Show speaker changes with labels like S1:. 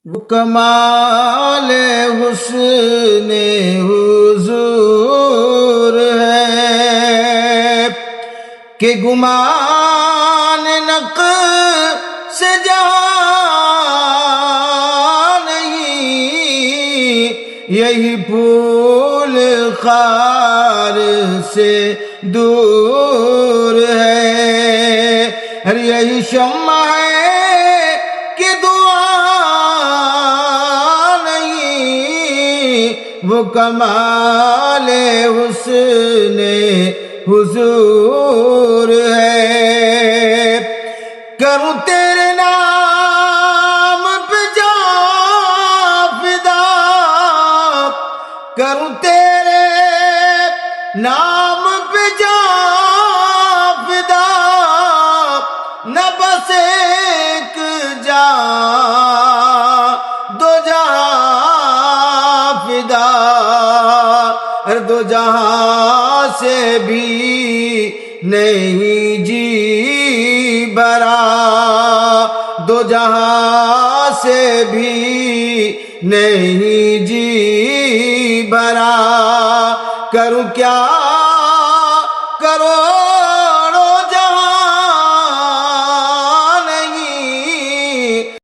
S1: وہ کمال حسن حضور ہے کہ گمان نقص جہاں نہیں، یہی پھول خار سے دور ہے، اور یہی شمع ہے کہ دعا نہیں، وہ کمال حسن حضور ہے۔ کروں تیرے نام پہ جاں فدا، کروں تیرے نام پہ جاں فدا، نہ بس ایک جاں دو جہاں فدا، اور دو جہاں سے بھی نہیں جی بھرا، دو جہاں سے بھی نہیں جی بھرا، کروں کیا کرو